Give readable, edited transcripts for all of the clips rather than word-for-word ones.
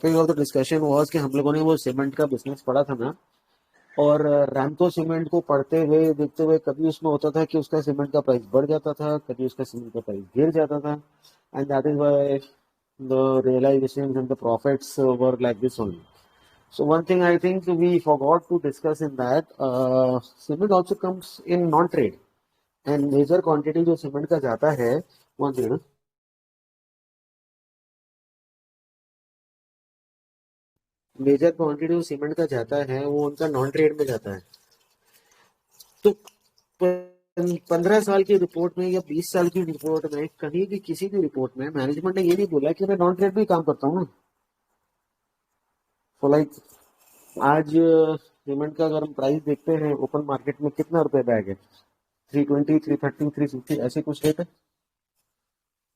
Topic of the discussion was कि हम लोगों ने वो सीमेंट का बिजनेस पढ़ा था ना, और रैमको सीमेंट को पढ़ते हुए देखते हुए कभी उसमें होता था कि उसका सीमेंट का प्राइस बढ़ जाता था, कभी उसका सीमेंट का प्राइस गिर जाता था। And that is why the realisation and the profits were like this only. So one thing I think we forgot to discuss in that, cement also comes in non-trade, and major quantity जो cement का जाता है, one thing, major quantity जो cement का जाता है वो उनका नॉन ट्रेड में जाता है. तो 15 साल की रिपोर्ट में या 20 साल की रिपोर्ट में कहीं भी किसी भी रिपोर्ट में मैनेजमेंट ने ये नहीं बोला कि मैं नॉन ट्रेड भी काम करता हूँ ना. तो लाइक आज सीमेंट का अगर हम प्राइस देखते हैं ओपन मार्केट में कितना रुपए बैग है, 320, 330, 350 ऐसे कुछ रेट है,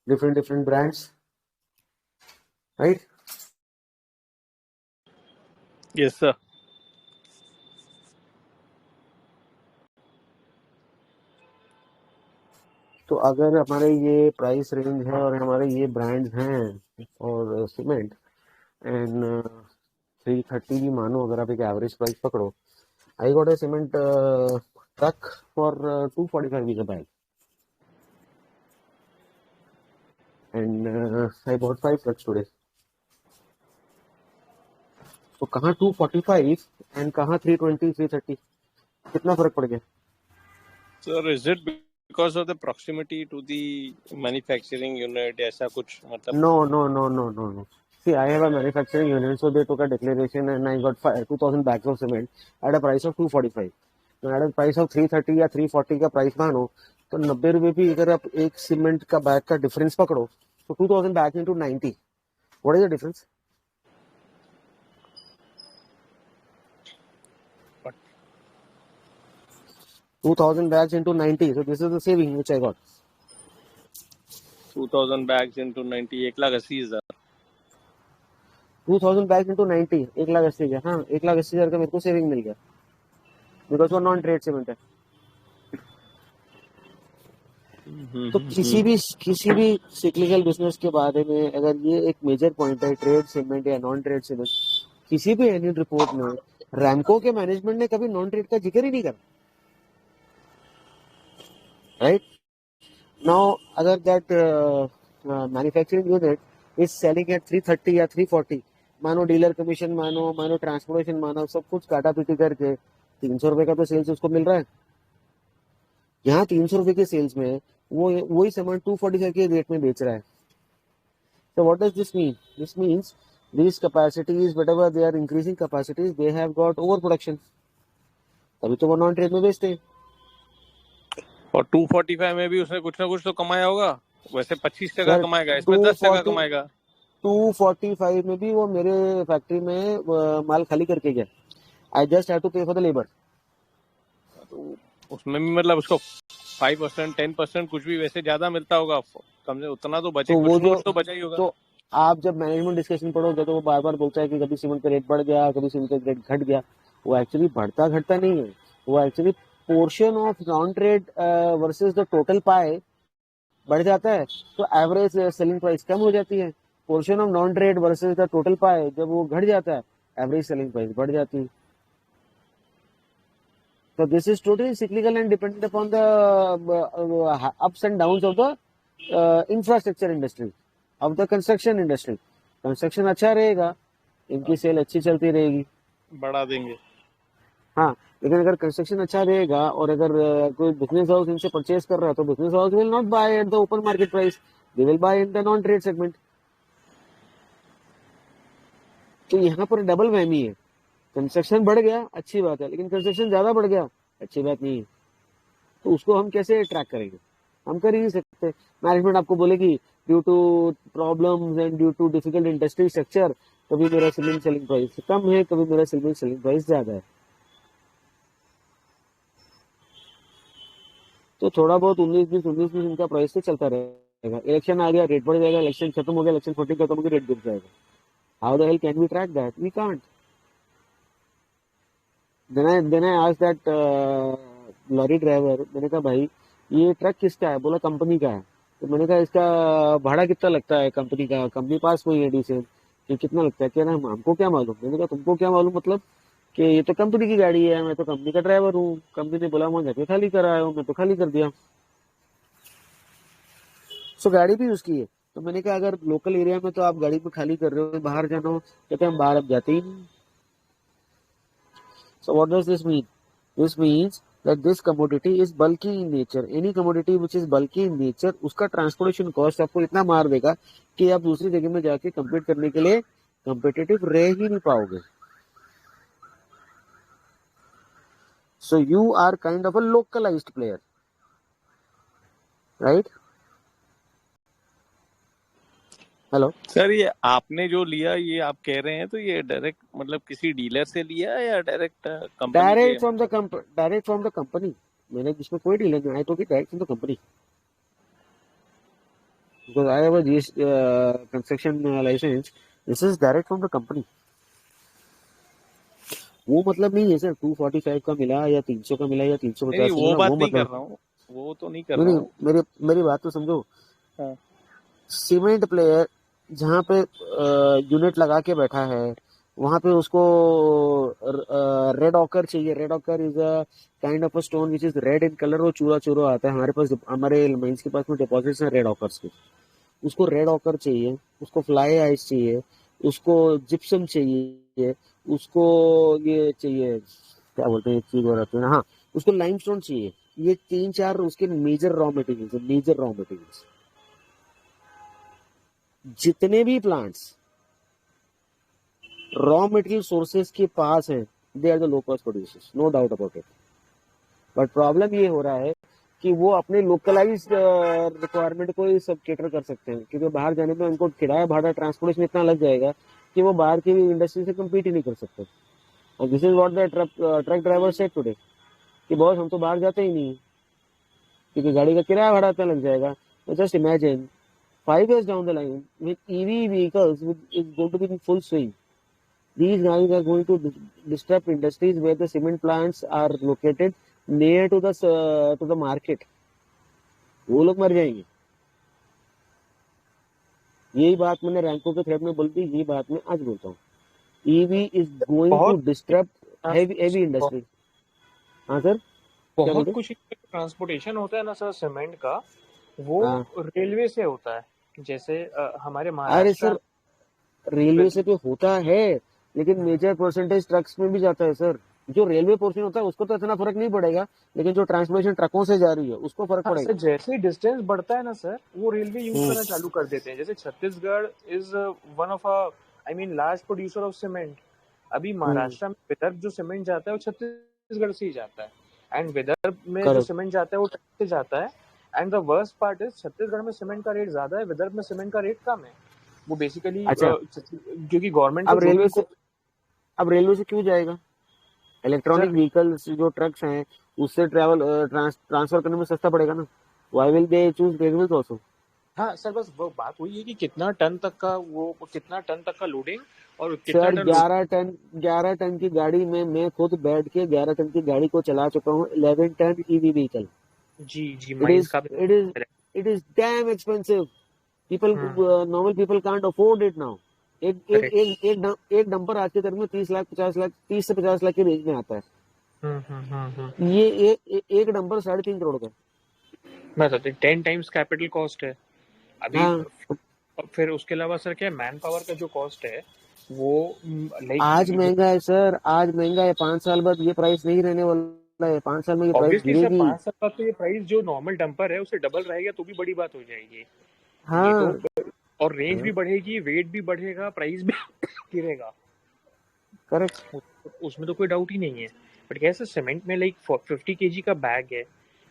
different different brands, right. Yes, sir. तो अगर हमारे ये प्राइस रेंज है और हमारे ये ब्रांड्स हैं और सीमेंट एंड 330 भी मानो, अगर आप एक एवरेज प्राइस पकड़ो, I got a cement truck for 245 a bag and I bought 5 trucks today. तो कहाँ 245 एंड कहाँ 320, 330, कितना फर्क पड़ गया? Sir, is it because of the proximity to the manufacturing unit? ऐसा कुछ मतलब? No, no, no, no, no, no. See, I have a manufacturing unit, so they took a declaration and I got 2,000 bags of cement at a price of 245. तो at a price of 330 या 340 का price मानो, तो 90 रुपए भी अगर आप एक सीमेंट का बैग का डिफरेंस पकड़ो, तो 2,000 bags into 90. What is the difference? What? 2,000 bags into 90. So this is the saving which I got. 2,000 bags into 90, 1,80,000. 2,000 bags into 90, 1,80,000. हाँ, 1,80,000 का मेरे को सेविंग मिल गया, बिकॉज वो नॉन ट्रेड सीमेंट है. तो किसी भी सिक्लिकल बिजनेस के बारे में अगर ये एक मेजर पॉइंट है, ट्रेड सीमेंट या नॉन ट्रेड सीमेंट, किसी भी एनुअल रिपोर्ट में रैमको के मैनेजमेंट ने कभी नॉन ट्रेड का जिक्र ही नहीं करा, राइट. नाउ अगर that manufacturing unit is selling at 330 या 340, मानो डीलर कमीशन मानो ट्रांसपोर्टेशन मानो, सब कुछ काटा पीटी करके 300 रुपए का तो सेल्स उसको मिल रहा है. यहाँ 300 रुपए के सेल्स में वो वही सामान 245 के रेट में बेच रहा है. So what does this mean? This means these capacities, whatever they are increasing capacities, they have got overproduction. तभी तो वो नॉन ट्रेड में बेचते हैं. और 245 में भी उसने कुछ ना कुछ तो कमाया होगा. वैसे 25% कमाएगा, इसमें 10% कमाएगा. 245 में भी वो मेरे फैक्ट्री में माल खाली करके गया. आई जस्ट हैव टू पे फॉर द लेबर. उसमें भी मतलब उसको 5%, 10% कुछ भी वैसे ज्यादा मिलता होगा, कम से उतना तो बचे. तो वो जो तो बचा ही होगा. तो आप जब मैनेजमेंट डिस्कशन पढ़ोगे तो वो बार बार बोलता है कि कभी सीमेंट का रेट बढ़ गया, कभी सीमेंट का रेट घट गया. वो एक्चुअली बढ़ता घटता नहीं है, वो actually portion of non trade versus the total पाए बढ़ जाता है, तो एवरेज सेलिंग प्राइस कम हो जाती है. Portion of non trade versus the total पाए जब वो घट जाता है, एवरेज सेलिंग प्राइस बढ़ जाती है. So this is totally cyclical and dependent upon the ups and downs of the infrastructure industry, of the construction industry. Construction अच्छा रहेगा, इनकी सेल अच्छी चलती रहेगी, बढ़ा देंगे. हाँ. लेकिन अगर कंस्ट्रक्शन अच्छा रहेगा और अगर कोई बिजनेस हाउस इनसे परचेज कर रहा है, तो business house will not by at the open market price, they will buy in the non trade segment. तो यहाँ पर डबल वहमी है. कंस्ट्रक्शन बढ़ गया अच्छी बात है, लेकिन कंस्ट्रक्शन ज्यादा बढ़ गया अच्छी बात नहीं है. तो उसको हम कैसे ट्रैक करेंगे? हम कर ही नहीं सकते. मैनेजमेंट आपको बोलेगी due to problems and due to difficult industry structure, कभी मेरा सीमेंट सेलिंग प्राइस कम है, कभी मेरा सीमेंट सेलिंग प्राइस ज्यादा है. तो थोड़ा बहुत 19-20 इनका प्राइस तो चलता रहेगा. इलेक्शन आ गया, रेट बढ़ जाएगा. इलेक्शन खत्म हो गया, इलेक्शन 40 खत्म हो गया, रेट गिर जाएगा. How the hell can we track that? We can't. Then I asked that lorry driver, मैंने कहा भाई ये ट्रक किसका है? बोला कंपनी का है. तो मैंने कहा इसका भाड़ा कितना लगता है कंपनी का? कंपनी पास हुई है डीसीएम. कि कितना लगता है, कह रहा है हमको क्या मालूम। मैंने कहा तुमको क्या मालूम मतलब, कि ये तो कंपनी की गाड़ी है, मैं तो कंपनी का ड्राइवर हूँ, कंपनी ने बोला मैं जाके खाली कर आया हूँ, मैं तो खाली कर दिया। सो गाड़ी भी उसकी है। तो मैंने कहा अगर लोकल एरिया में तो आप गाड़ी में खाली कर रहे हो, बाहर जाना हो, कहते हैं हम बाहर अब जाते ही नहीं। So what does this mean? This means that this commodity is bulky in nature. Any commodity which is bulky in nature, उसका ट्रांसपोर्टेशन कॉस्ट आपको इतना मार देगा कि आप दूसरी जगह में जाके compete करने के लिए competitive रह ही नहीं पाओगे. So you are kind of a localized player, right? Hello. Sir ये आपने जो लिया ये आप कह रहे हैं तो ये डायरेक्ट मतलब किसी डीलर से लिया है या डायरेक्ट कंपनी के? Direct from the company. मैंने इसमें कोई डीलर नहीं, I took it direct from the company, because I have a construction license. This is direct from the company. वो मतलब नहीं है सर 245 का मिला या 300 का मिला या नहीं 350 का वो मिला, बात वो नहीं कर मतलब रहा हूँ, वो तो नहीं कर नहीं रहा नहीं. हूँ। मेरी मेरी बात तो समझो. हाँ। सीमेंट प्लेयर जहाँ पे यूनिट लगा के बैठा है, वहां पे उसको रेड ऑकर चाहिए. Red occur is a kind of a stone which is red in colour. वो चूरा चूरा आता है हमारे पास, हमारे माइंस के पास में डिपॉजिट्स हैं रेड ऑकर्स के. उसको रेड ऑकर चाहिए, उसको फ्लाई आइस चाहिए, उसको जिप्सम चाहिए, उसको ये चाहिए, क्या बोलते हैं एक चीज और आती है ना, हाँ, उसको लाइमस्टोन चाहिए. ये 3-4 उसके मेजर रॉ मटेरियल्स है, मेजर रॉ मटेरियल्स. जितने भी प्लांट्स रॉ मटेरियल सोर्सेस के पास हैं, they are the low cost producers, no doubt about it. But problem ये हो रहा है कि वो अपने लोकलाइज रिक्वायरमेंट को ही सब केटर कर सकते हैं, क्योंकि बाहर जाने में उनको किराया भाड़ा ट्रांसपोर्टेशन इतना लग जाएगा कि वो बाहर की इंडस्ट्री से कम्पीट ही नहीं कर सकते. और this is what the truck driver said today, कि बॉस हम तो बाहर जाते ही नहीं, क्योंकि गाड़ी का किराया भाड़ा इतना लग जाएगा. तो just imagine 5 years down the line with EV vehicles is going to be in full swing. These guys are going to disrupt industries where the cement plants are located near to the market. वो लोग मर जाएंगे. यही बात मैंने रैंको के thread में बोल दी, यही बात मैं आज बोलता हूँ. ईवी इज गोइंग टू बहुत डिस्टर्ब हेवी इंडस्ट्री. हाँ सर, क्या बहुत बोलते? कुछ ट्रांसपोर्टेशन होता है ना सर सीमेंट का, वो हाँ. रेलवे से होता है. जैसे हमारे अरे महाराष्ट्र सर, रेलवे से में तो होता है, लेकिन मेजर परसेंटेज ट्रक्स में भी जाता है सर. जो रेलवे पोर्शन होता है उसको तो इतना फर्क नहीं पड़ेगा, लेकिन जो ट्रांसपोर्टेशन ट्रकों से जा रही है उसको फर्क हाँ सर, पड़ेगा. जैसे ही डिस्टेंस बढ़ता है ना सर, वो रेलवे यूज हम्म. करना चालू कर देते हैं. जैसे Chhattisgarh is one of I mean large producer of cement. अभी हम्म. महाराष्ट्र में विदर्भ जो सीमेंट जाता है वो छत्तीसगढ़ से ही जाता है. एंड विदर्भ में जो करेक्ट. सीमेंट जाता है वो ट्रक से जाता है. And the worst part is Chhattisgarh में सीमेंट का रेट ज्यादा है, विदर्भ में सीमेंट का रेट कम है. वो बेसिकली अच्छा, क्योंकि गवर्नमेंट को अब जो भी रेलवे से अब रेलवे से क्यों जाएगा? इलेक्ट्रॉनिक सर व्हीकल्स जो ट्रक्स हैं, उससे ट्रांसफर करने में सस्ता पड़ेगा ना. Why will they choose railway also? हाँ सर, बस वो बात वही है कि कितना टन तक का लोडिंग और कितना सर टन लोड. 11 टन की गाड़ी में मैं खुद बैठ के 11 टन की गाड़ी को चला चुका हूँ. 11 टन ईवी व्हीकल. जी जी, इट माइंस इज का it is it is damn expensive. People normal people can't afford it now. एक डंपर आज के तरफ में 30 लाख 50 लाख 30 से 50 लाख के रेंज में आता है. करेक्ट. ये एक डंपर 3.5 करोड़ का. मैं सोचती 10 टाइम्स कैपिटल कॉस्ट है अभी. हाँ, फिर उसके अलावा सर क्या मैन पावर का जो कॉस्ट है वो आज लाइक महंगा है सर, आज महंगा है. 5 साल बाद ये प्राइस नहीं रहने वाला है. 5 साल में ये प्राइस ऑब्वियसली सर गिरेगी. 5 साल बाद तो ये प्राइस जो नॉर्मल डंपर है उससे डबल रहेगा तो भी बड़ी बात हो जाएगी ये तो. हाँ. और रेंज भी बढ़ेगी, वेट भी बढ़ेगा, प्राइस भी गिरेगा. करेक्ट. उसमें तो कोई डाउट ही नहीं है. बट कैसे सीमेंट में लाइक 50 kg का बैग है.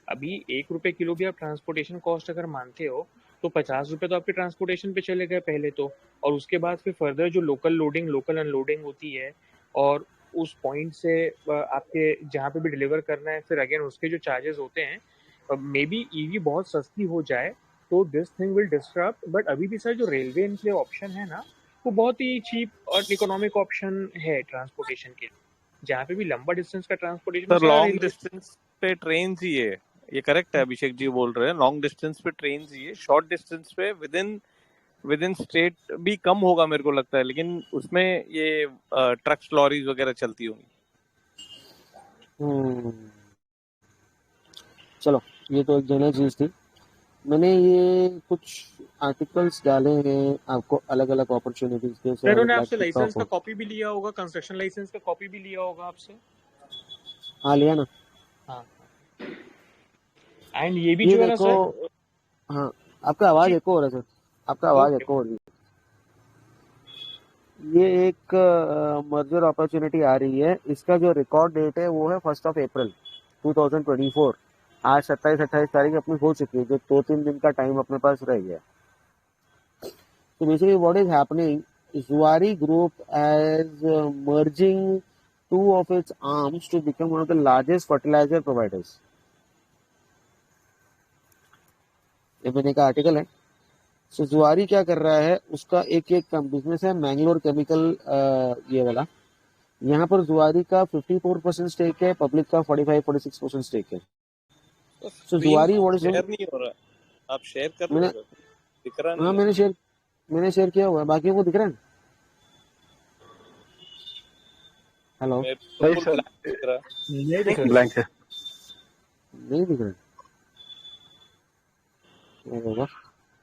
अभी 1 रुपए किलो भी आप ट्रांसपोर्टेशन कॉस्ट अगर मानते हो तो 50 रुपए तो आपके ट्रांसपोर्टेशन पे चले गए पहले तो. और उसके बाद फिर फर्दर जो लोकल लोडिंग लोकल अनलोडिंग होती है और उस पॉइंट से आपके जहाँ पे भी डिलीवर करना है फिर अगेन उसके जो चार्जेस होते हैं. मे बी ईवी बहुत सस्ती हो जाए तो this thing will disturb. But अभी भी सर जो रेलवे इनके ऑप्शन है ना वो बहुत ही चीप और इकोनॉमिक ऑप्शन है ट्रांसपोर्टेशन के लिए. जहाँ पे भी लंबा डिस्टेंस का ट्रांसपोर्टेशन सर सारा लॉन्ग रेलवे. डिस्टेंस पे ट्रेन ही है, ये करेक्ट है अभिषेक जी बोल रहे हैं. लॉन्ग डिस्टेंस पे ट्रेन ही है, शॉर्ट डिस्टेंस पे with in with in state भी कम होगा मेरे को लगता है, लेकिन उसमें ये ट्रक्स लॉरीज वगैरह चलती होंगी। हम्म, चलो, ये तो एक जनरल चीज थी। मैंने ये कुछ आर्टिकल्स डाले हैं आपको अलग अलग अपॉर्चुनिटीज के, सो सर आई उन्होंने वुड लाइक आपसे टू लाइसेंस टॉक। का कॉपी भी लिया होगा, कंस्ट्रक्शन लाइसेंस का कॉपी भी लिया होगा आपसे। हाँ, लिया ना। हाँ। एंड ये भी ये जो है ना देखो। सर। हाँ, आपका आवाज जी। एको हो रहा है सर। आपका आवाज ओके। एको हो रही है। ये एक मर्जर अपॉर्चुनिटी आ रही है। इसका जो रिकॉर्ड डेट है वो है 1 अप्रैल 2024। आज 27-28 तारीख अपनी हो चुकी है, जो 2-3 दिन का टाइम अपने पास रह गया। तो basically what is happening, Zuari Group as merging two of its arms to become one of the largest fertilizer providers. ये मैंने का आर्टिकल है। सो जुआरी क्या कर रहा है, उसका एक एक कम बिजनेस है, मैंगलोर केमिकल, ये वाला। यहाँ पर जुआरी का 54% स्टेक है, पब्लिक का 45-46% स्टेक है। तो सो स्क्रीन जुआरी व्हाट इज, शेयर नहीं हो रहा, आप शेयर कर मैंने, लोगे? दिख रहा हाँ नहीं है। मैंने शेयर किया हुआ है, बाकियों को दिख रहा है। हेलो। मेरे को नहीं फुल सर, ब्लैक दिख रहा है। नहीं नहीं दिख रहा, दिख ब्लैंक है। नहीं दिख रहा है। ये होगा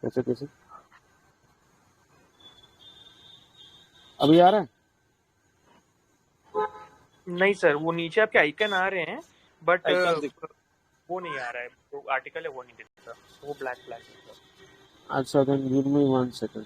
कैसे कैसे, अभी आ रहा है? नहीं सर, वो नीचे आपके आइकन आ रहे हैं बट आइकन दिख वो नहीं आ रहा है, जो आर्टिकल है वो नहीं दिख रहा, वो ब्लैक ब्लैक दिख रहा। अच्छा, then give me 1 second.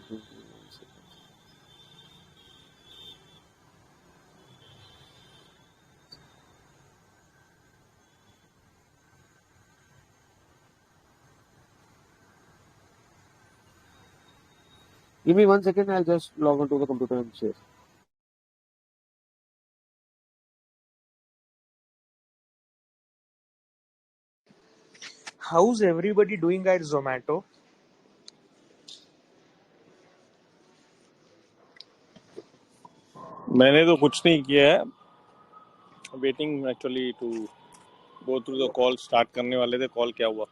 Give me 1 second. I'll just log on to the computer and share. How's everybody doing at Zomato? मैंने तो कुछ नहीं किया है, waiting actually to go through the call. Start करने वाले थे, कॉल क्या हुआ?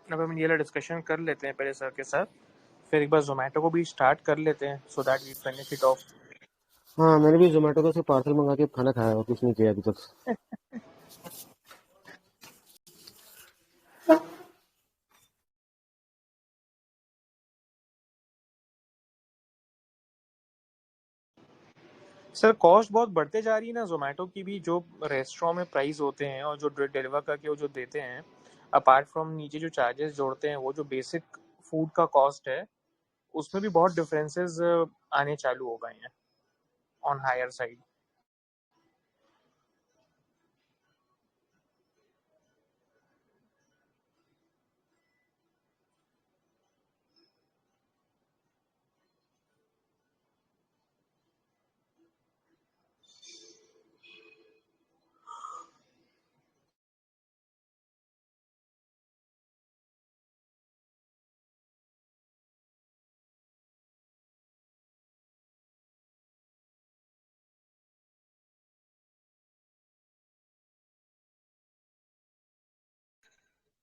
अब हम ये डिस्कशन कर लेते हैं पहले सर के साथ, फिर एक बार जोमेटो को भी स्टार्ट कर लेते हैं so that we benefit of. हाँ, मैंने भी जोमेटो का से पार्सल मंगा के खाना खाया और कुछ नहीं किया अभी तक। सर कॉस्ट बहुत बढ़ते जा रही है ना जोमेटो की भी, जो रेस्टोरेंट में प्राइस होते हैं और जो डिलीवर करके वो जो देते हैं, अपार्ट फ्रॉम नीचे जो चार्जेस जोड़ते हैं, वो जो बेसिक फूड का कॉस्ट है उसमें भी बहुत डिफरेंसेस आने चालू हो गए हैं on higher side.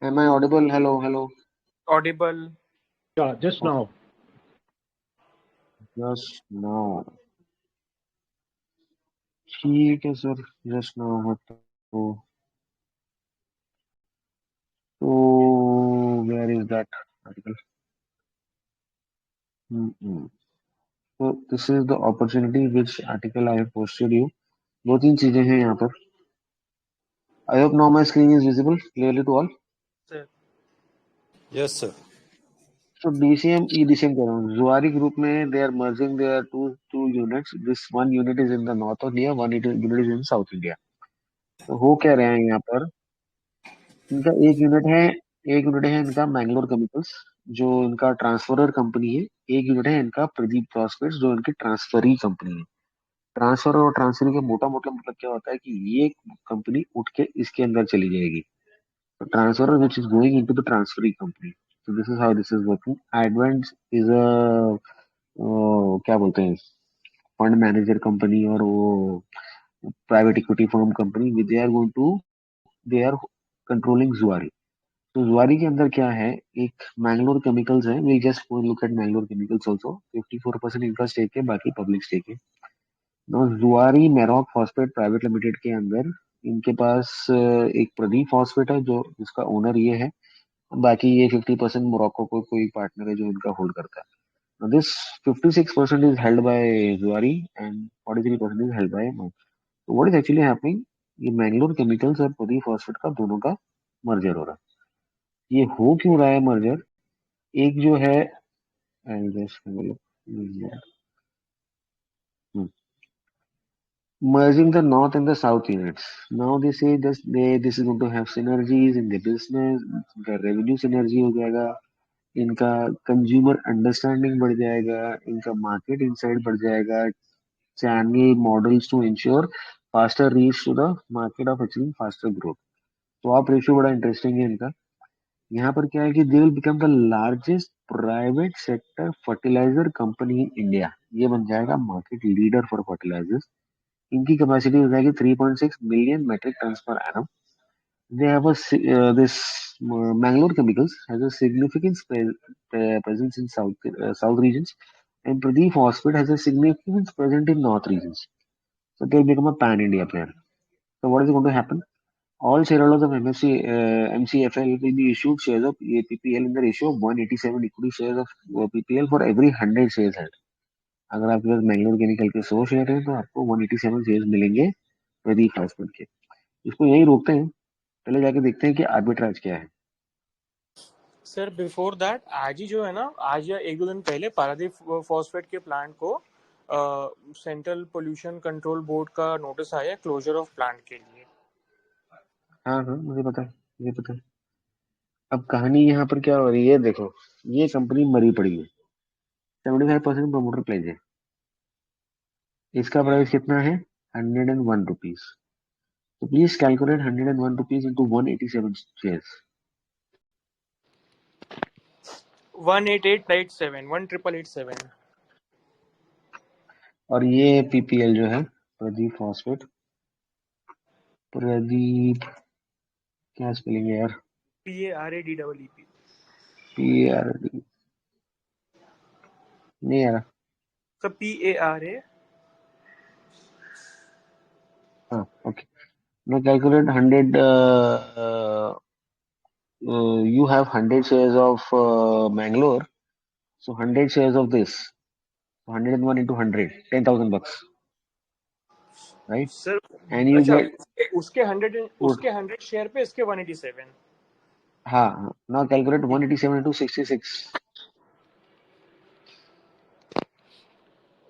Am I audible? Hello, hello. Audible. Yeah, just now. Just now. ठीक है सर, just now है तो where is that article? Mm-mm. So this is the opportunity which article I have posted you. दो तीन चीजें हैं यहाँ पर। I hope now my screen is visible clearly to all. Sir Yes, sir. So DCM, EDCM कह रहा हूँ। Zuari Group में they are merging their two units. This one unit is in the north of India, one unit is in South India. तो हो क्या रहे हैं यहाँ पर, इनका एक यूनिट है इनका मैंगलोर केमिकल्स, जो इनका ट्रांसफरर कंपनी है। एक यूनिट है इनका प्रदीप प्रॉस्पेक्ट्स, जो इनकी ट्रांसफरी कंपनी है। ट्रांसफर और ट्रांसफरी का मोटा मोटा मतलब क्या होता है कि ये कंपनी उठ के इसके अंदर चली जाएगी। तो transfer which is going into the transferee company. तो this is how this is working. Advent is a क्या बोलते हैं, फंड मैनेजर कंपनी, और वो private equity firm company. They are going to, they are controlling Zuari. तो जुआरी के अंदर क्या है, एक मैंगलोर केमिकल्स है, we just look at Mangalore Chemicals also, 54% इनका स्टेक है, बाकी पब्लिक स्टेक है। नो, जुआरी मेरॉक फॉस्फेट प्राइवेट लिमिटेड के अंदर इनके पास एक प्रदीप फॉस्फेट है, जो जिसका ओनर ये है, बाकी ये 50% मोरक्को को कोई पार्टनर है जो इनका होल्ड करता है। Now this 56% is held by Zuari and 43% is held by Merck. So what is actually happening? ये मैंगलोर केमिकल्स और प्रदीप फॉस्फेट का दोनों का मर्जर हो रहा है। ये हो क्यों रहा है मर्जर? एक जो है, I'll just have a look. Merging the north and the south units. Now they say this is going to have synergies in the business. इनका revenue synergy हो जाएगा, इनका कंज्यूमर अंडरस्टैंडिंग बढ़ जाएगा, इनका मार्केट इनसाइट बढ़ जाएगा, channel models to ensure faster reach to the market of achieving faster growth. तो आप रेशियो बड़ा इंटरेस्टिंग है इनका। यहाँ पर क्या है कि they will become the largest private sector fertiliser company in India. ये बन जाएगा मार्केट लीडर फॉर फर्टिलाइजर्स। इनकी कैपेसिटी हो जाएगी 3.6 million metric ton per annum. They have this Mangalore Chemicals has a significant presence in south regions, and Pradeep Phosphate has a significant presence in north regions. So they'll become a pan-India player. So what is going to happen? All shareholders of MCFL will be issued shares of PPL in the ratio of 187 equity shares of PPL for every 100 shares held. अगर आपके पास Mangalore chemical के 100 share हैं तो आपको 187 share मिलेंगे Pradeep phosphate के। इसको यही रोकते हैं, पहले जाके देखते हैं कि आर्बिट्राज क्या है। सर बिफोर दैट आज ही जो है ना, आज या एक दो दिन पहले पारादीप फॉस्फेट के प्लांट को सेंट्रल पोल्यूशन कंट्रोल बोर्ड का नोटिस आया क्लोजर ऑफ प्लांट के लिए। हाँ हाँ, मुझे पता है, मुझे पता है। अब कहानी यहाँ पर क्या हो रही है, देखो, ये कंपनी मरी पड़ी है, 75% प्रमोटर प्लेज है, इसका प्राइस कितना है, 101 रुपीज। तो please calculate 101 rupees into 187 shares. 18887 और ये पीपीएल जो है, प्रदीप फॉस्फेट, प्रदीप क्या स्पेलिंग है यार, PARADEEP पीआर नहीं यार, सर PARA हाँ okay. now calculate 100 you have 100 shares of Mangalore, so 100 shares of this, so 101 into 100, 10,000 bucks, right? Sir. And you अच्छा, get उसके 100 शेयर पे इसके 187। हाँ, now calculate 187 into 66,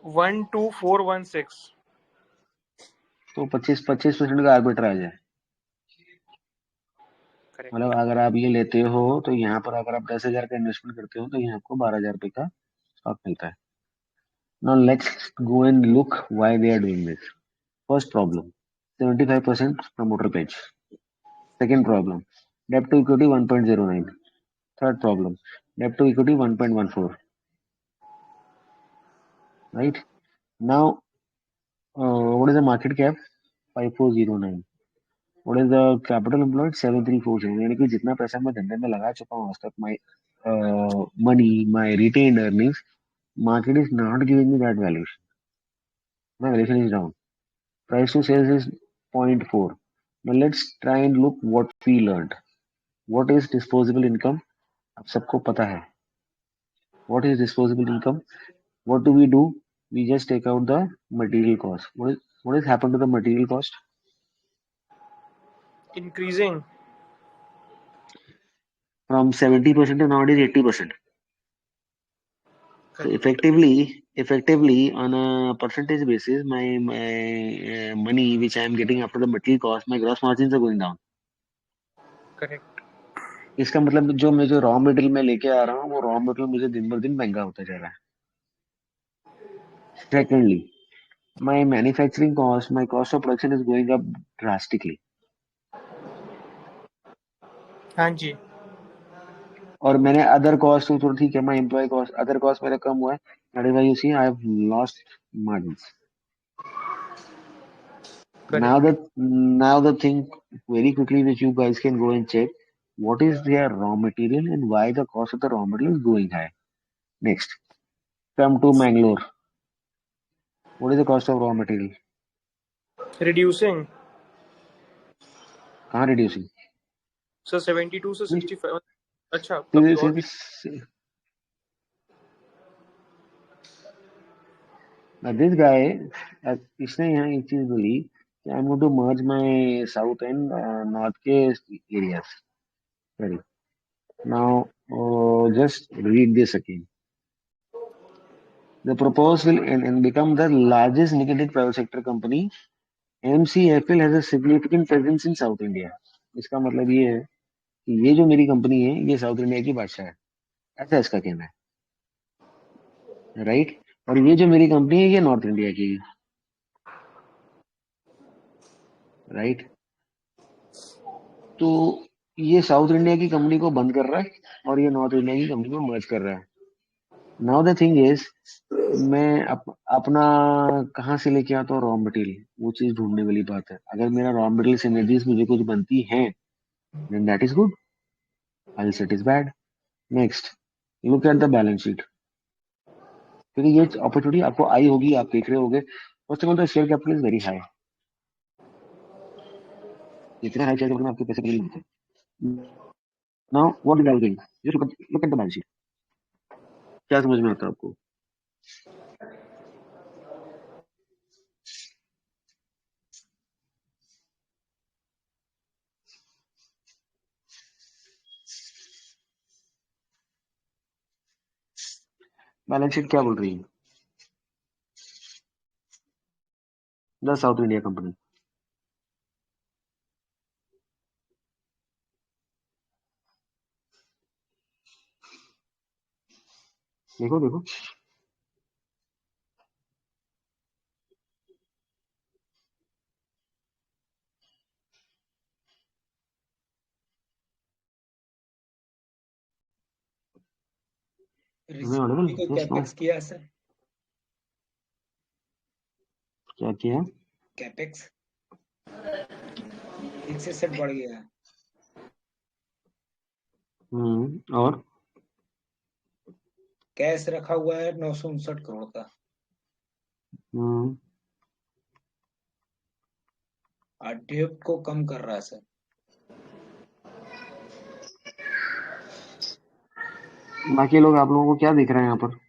12416। तो 25% का आर्बिट्राज है। करेक्ट। मतलब अगर आप ये लेते हो तो यहाँ पर अगर आप 10,000 का इन्वेस्टमेंट करते हो तो यहाँ आपको 12,000 रुपए का स्टॉक मिलता है। Now let's go and look why they are doing this. First problem, 75% promoter pledge. Second problem, debt to equity 1.09. Third problem, debt to equity 1.14. Right? Now, what is the market cap? 5409. What is the capital employed? 7347. यानी कि जितना पैसा मैं धंधे में लगा चुका हूँ आज तक, my money, my retained earnings, market is not giving me that valuation. My valuation is down. Price to sales is 0.4. Now let's try and look what we learned. What is disposable income? अब सबको पता है. What is disposable income? What do? We just take out the material cost. What has happened to the material cost? Increasing From 70% to nowadays 80%. So effectively on a percentage basis, my money which I am getting after the material cost, my gross margins are going down. Correct. इसका मतलब जो raw material में लेके आ रहा हूँ वो raw material मुझे दिन भर दिन महंगा होता जा रहा है। Secondly, my manufacturing cost, my cost of production is going up drastically. हाँ जी। और मैंने अदर कॉस्ट तो ठीक है, my employ cost, other cost मेरा कम हुआ है, that is why you see I have lost margins. Now Correct. the thing very quickly which you guys can go and check what is their raw material and why the cost of the raw material is going high. Next, come to Mangalore. What is the cost of raw material? Reducing. कहाँ reducing? Sir 72 से See, 65। अच्छा कभी see, और see, भी। see. Now this guy, इसने यहाँ एक चीज बोली कि I'm going to merge my south and north के areas. Sorry. Now, just read this again. The proposal will and become the largest nickel private sector company. MCFL has a significant presence in South India. इसका मतलब ये है कि ये जो मेरी company है ये साउथ इंडिया की बादशाह है, ऐसा इसका कहना है, राइट। और ये जो मेरी कंपनी है ये नॉर्थ इंडिया की है, राइट। तो ये साउथ इंडिया की कंपनी को बंद कर रहा है और ये नॉर्थ इंडिया की कंपनी को मर्ज कर रहा है। नाउ द थिंग इज, मैं अपना कहाँ से लेके आता हूँ रॉ मटेरियल, वो चीज ढूंढने वाली बात है। अगर मेरा रॉ मटेरियल सिनर्जीज मुझे कुछ बनती है then that is good, else it is bad. Next, look at the balance sheet, क्योंकि ये अपॉर्चुनिटी आपको आई होगी, आप देख रहे होगे। First of all the share capital is very high. इतना हाई शेयर कैपिटल में आपके पैसे नहीं मिलते। Now what is I doing, just look at the balance sheet. क्या समझ में आता है आपको? बैलेंस शीट क्या बोल रही है? The south India company. देखो देखो, हमें ऑडिबल? ऋषि को यस नो? कैपेक्स किया सर। क्या किया? कैपेक्स 160 बढ़ गया है। और कैश रखा हुआ है 959 करोड़ का हम्म, और डेब्ट को कम कर रहा है सर। बाकी लोग, आप लोगों को क्या दिख रहा है यहाँ पर?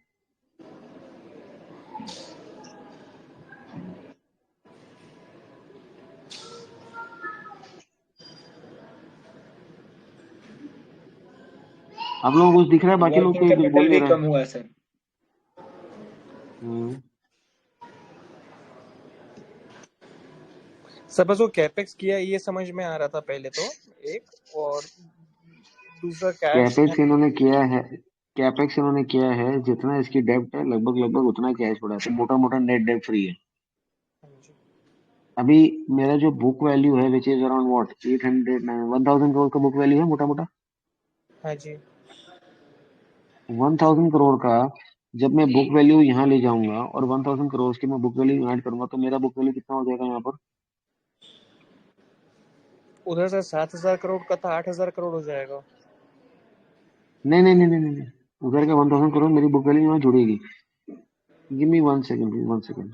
आप लोगों को कुछ दिख रहा है? बाकी लोग वर्किंग तो कुछ बोल कैपिटल नहीं भी रहा है। कम हुआ है सर। हम्म, सर बस वो कैपेक्स किया ये समझ में आ रहा था पहले तो, एक और दूसरा कैश। कैपेक्स इन्होंने किया है, कैपेक्स इन्होंने किया है, जितना इसकी डेब्ट है लगभग लगभग उतना कैश पड़ा है, तो मोटा मोटा नेट डेब्ट फ्री है। अभी मेरा जो बुक वैल्यू है which is around what 800 1000 crore का बुक वैल्यू है मोटा मोटा। हाँ जी। 1000 करोड़ का जब मैं बुक वैल्यू यहाँ ले जाऊंगा और 1000 करोड़ की मैं बुक वैल्यू ऐड करूंगा तो मेरा बुक वैल्यू कितना हो जाएगा यहाँ पर? उधर से 7,000 करोड़ का था, 8,000 करोड़ हो जाएगा। नहीं नहीं नहीं नहीं नहीं, उधर का 1000 करोड़ मेरी बुक वैल्यू यहाँ जुड़ेगी। Give me 1 second, 1 second.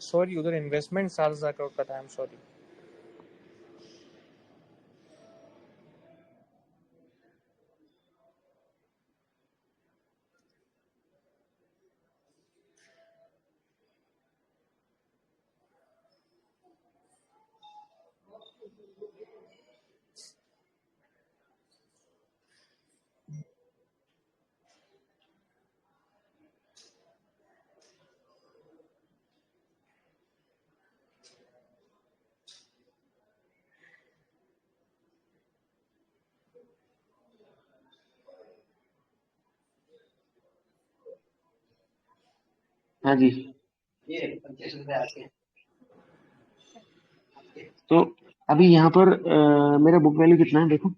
Sorry, उधर इन्वेस्टमेंट 7,000 करोड़ का था। I am sorry. हाँ जी। तो अभी यहाँ पर मेरा बुक वैल्यू कितना है देखो।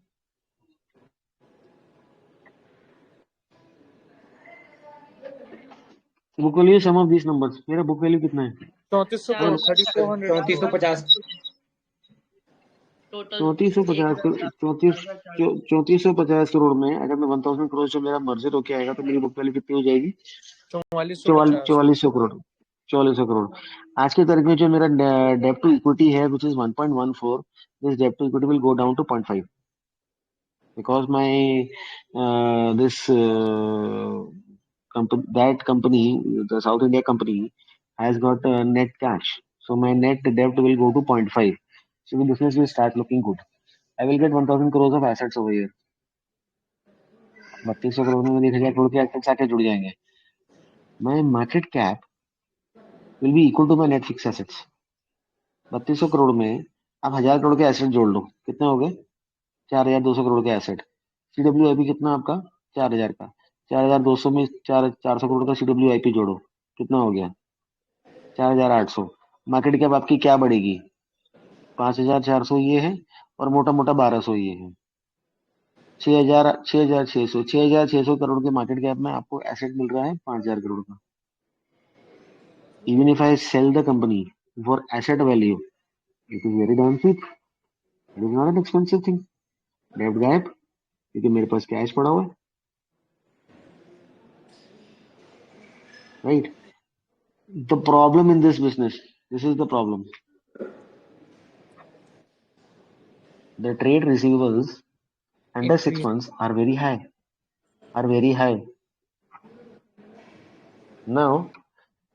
Book value sum of this numbers, मेरा बुक वैल्यू कितना है? 3400 करोड़, 3400 3450 3450 में अगर मैं 1000 करोड़ से मेरा मर्जर होके आएगा तो मेरी बुक वैल्यू कितनी हो जाएगी? 4450। 4400 करोड़। 4400 करोड़। आज की तारीख में जो मेरा डेब्ट टू इक्विटी है विच इज 1.14, दिस डेब्ट to equity will go down to 0.5 because my this company, that company, the South India company has got net cash, so my net debt will go to 0.5, so the business will start looking good. I will get 1000 crores of assets over here. 3200 crore में 1000 करोड़ के assets आके जुड़ जाएंगे. My market cap will be equal to my net fixed assets. 3200 crore में आप 1000 करोड़ के asset जोड़ लो, कितने हो गए? 4200 करोड़ के एसेट. CWIP कितना आपका? 4000 का. 4200 में 400 करोड़ का CWIP जोड़ो, कितना हो गया? 4800. मार्केट कैप आपकी क्या बढ़ेगी? 5400 ये है और मोटा मोटा 1200 ये है. 6600 करोड़ के मार्केट कैप में आपको एसेट मिल रहा है 5000 करोड़ का. Even if I sell the company for asset value, it is very damn cheap. It is not an expensive thing. डेब्ट गैप, क्योंकि मेरे पास कैश पड़ा हुआ है, right? The problem in this business, this is the problem. The trade receivables under 6 Increase. months are very high. Now,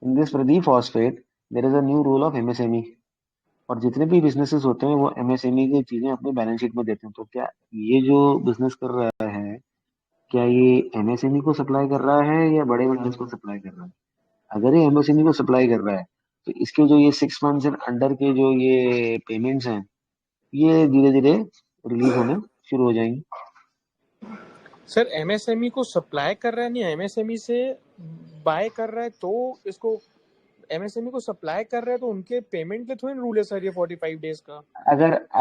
in this Pradeep Phosphate, there is a new rule of MSME. और जितने भी businesses होते हैं वो MSME की चीजें अपने balance sheet में देते हैं. तो क्या ये जो बिजनेस कर रहा है, क्या ये MSME को सप्लाई कर रहा है या बड़े बिजनेस को सप्लाई कर रहा है? अगर ये MSME को सप्लाई कर रहा है तो इसके जो ये 6 मंथ्स एंड अंडर के जो ये पेमेंट्स हैं, ये धीरे धीरे रिलीज होने शुरू हो जाएंगी. सर एमएसएमई को सप्लाई कर रहा है, नहीं एमएसएमई से बाय कर रहा है, तो इसको एमएसएमई को सप्लाई कर रहा है तो उनके पेमेंट के थोड़ी रूल है सर ये 45 डेज का.